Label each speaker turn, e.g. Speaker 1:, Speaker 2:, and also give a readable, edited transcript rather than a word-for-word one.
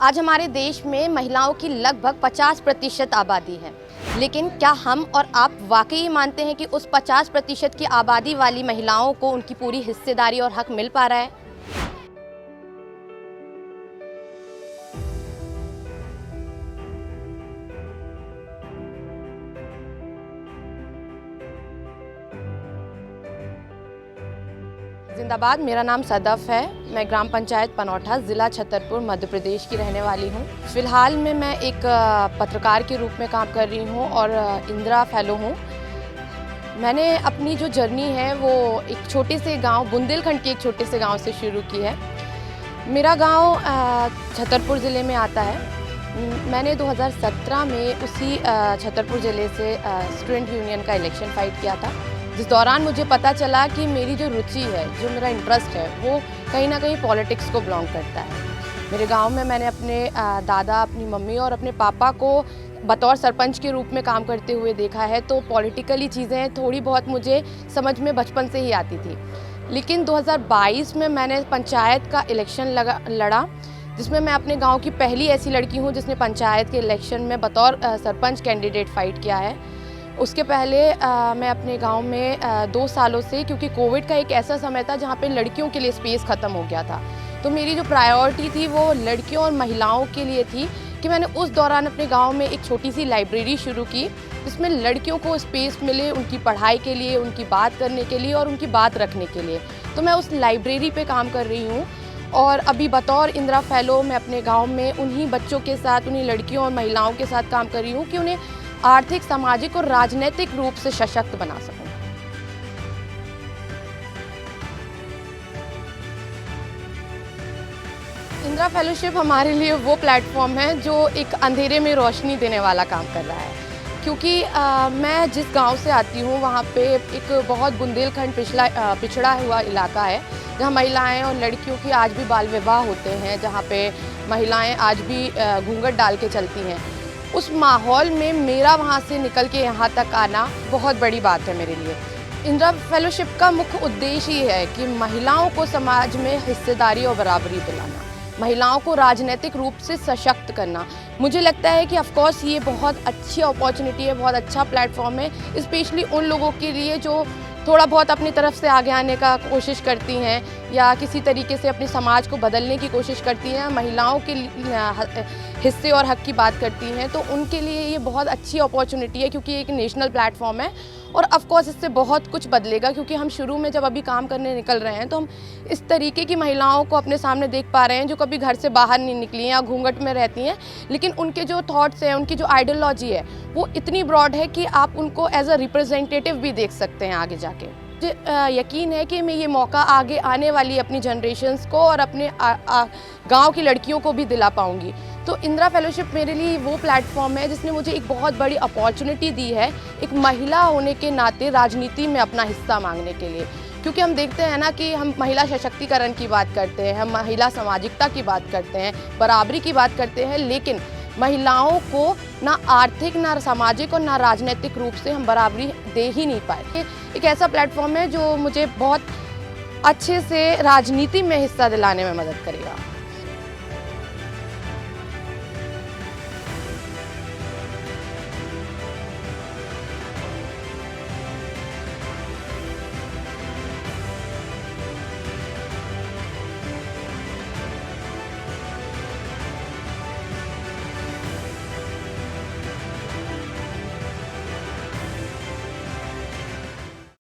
Speaker 1: आज हमारे देश में महिलाओं की लगभग 50% आबादी है, लेकिन क्या हम और आप वाकई मानते हैं कि उस 50% की आबादी वाली महिलाओं को उनकी पूरी हिस्सेदारी और हक मिल पा रहा है? जिंदाबाद। मेरा नाम सदफ है। मैं ग्राम पंचायत पनौठा, ज़िला छतरपुर, मध्य प्रदेश की रहने वाली हूँ। फ़िलहाल में मैं एक पत्रकार के रूप में काम कर रही हूँ और इंदिरा फेलो हूँ। मैंने अपनी जो जर्नी है वो एक छोटे से गांव, बुंदेलखंड के एक छोटे से गांव से शुरू की है। मेरा गांव छतरपुर ज़िले में आता है। मैंने 2017 में उसी छतरपुर ज़िले से स्टूडेंट यूनियन का इलेक्शन फाइट किया था, जिस दौरान मुझे पता चला कि मेरी जो रुचि है, जो मेरा इंटरेस्ट है, वो कहीं ना कहीं पॉलिटिक्स को बिलोंग करता है। मेरे गांव में मैंने अपने दादा, अपनी मम्मी और अपने पापा को बतौर सरपंच के रूप में काम करते हुए देखा है, तो पॉलिटिकली चीज़ें थोड़ी बहुत मुझे समझ में बचपन से ही आती थी। लेकिन 2022 में मैंने पंचायत का इलेक्शन लड़ा, जिसमें मैं अपने गाँव की पहली ऐसी लड़की हूँ जिसने पंचायत के इलेक्शन में बतौर सरपंच कैंडिडेट फाइट किया है। उसके पहले मैं अपने गांव में 2 सालों से, क्योंकि कोविड का एक ऐसा समय था जहां पे लड़कियों के लिए स्पेस ख़त्म हो गया था, तो मेरी जो प्रायोरिटी थी वो लड़कियों और महिलाओं के लिए थी कि मैंने उस दौरान अपने गांव में एक छोटी सी लाइब्रेरी शुरू की, जिसमें लड़कियों को स्पेस मिले उनकी पढ़ाई के लिए, उनकी बात करने के लिए और उनकी बात रखने के लिए। तो मैं उस लाइब्रेरी पे काम कर रही हूँ और अभी बतौर इंदिरा फेलो मैं अपने गाँव में उन्हीं बच्चों के साथ, उन्हीं लड़कियों और महिलाओं के साथ काम कर रही हूँ कि उन्हें आर्थिक, सामाजिक और राजनीतिक रूप से सशक्त बना सकूं। इंदिरा फेलोशिप हमारे लिए वो प्लेटफॉर्म है जो एक अंधेरे में रोशनी देने वाला काम कर रहा है, क्योंकि मैं जिस गांव से आती हूँ वहाँ पे एक बहुत बुंदेलखंड पिछड़ा हुआ इलाका है, जहाँ महिलाएं और लड़कियों की आज भी बाल विवाह होते हैं, जहाँ पे महिलाएं आज भी घूंघट डाल के चलती हैं। उस माहौल में मेरा वहाँ से निकल के यहाँ तक आना बहुत बड़ी बात है मेरे लिए। इंदिरा फेलोशिप का मुख्य उद्देश्य ये है कि महिलाओं को समाज में हिस्सेदारी और बराबरी दिलाना, महिलाओं को राजनीतिक रूप से सशक्त करना। मुझे लगता है कि ऑफकोर्स ये बहुत अच्छी अपॉर्चुनिटी है, बहुत अच्छा प्लेटफॉर्म है, स्पेशली उन लोगों के लिए जो थोड़ा बहुत अपनी तरफ से आगे आने का कोशिश करती हैं या किसी तरीके से अपने समाज को बदलने की कोशिश करती हैं, महिलाओं के हिस्से और हक की बात करती हैं। तो उनके लिए ये बहुत अच्छी अपॉर्चुनिटी है, क्योंकि एक नेशनल प्लेटफॉर्म है और ऑफ कोर्स इससे बहुत कुछ बदलेगा, क्योंकि हम शुरू में जब अभी काम करने निकल रहे हैं तो हम इस तरीके की महिलाओं को अपने सामने देख पा रहे हैं जो कभी घर से बाहर नहीं निकली या घूंघट में रहती हैं, लेकिन उनके जो थॉट्स हैं, उनकी जो आइडियोलॉजी है वो इतनी ब्रॉड है कि आप उनको एज अ रिप्रेजेंटेटिव भी देख सकते हैं आगे जाके। मुझे यकीन है कि मैं ये मौका आगे आने वाली अपनी जनरेशन्स को और अपने गांव की लड़कियों को भी दिला पाऊंगी। तो इंदिरा फेलोशिप मेरे लिए वो प्लेटफॉर्म है जिसने मुझे एक बहुत बड़ी अपॉर्चुनिटी दी है, एक महिला होने के नाते राजनीति में अपना हिस्सा मांगने के लिए। क्योंकि हम देखते हैं ना कि हम महिला सशक्तिकरण की बात करते हैं, हम महिला सामाजिकता की बात करते हैं, बराबरी की बात करते हैं, लेकिन महिलाओं को ना आर्थिक, ना सामाजिक और ना राजनीतिक रूप से हम बराबरी दे ही नहीं पाए। एक ऐसा प्लेटफॉर्म है जो मुझे बहुत अच्छे से राजनीति में हिस्सा दिलाने में मदद करेगा।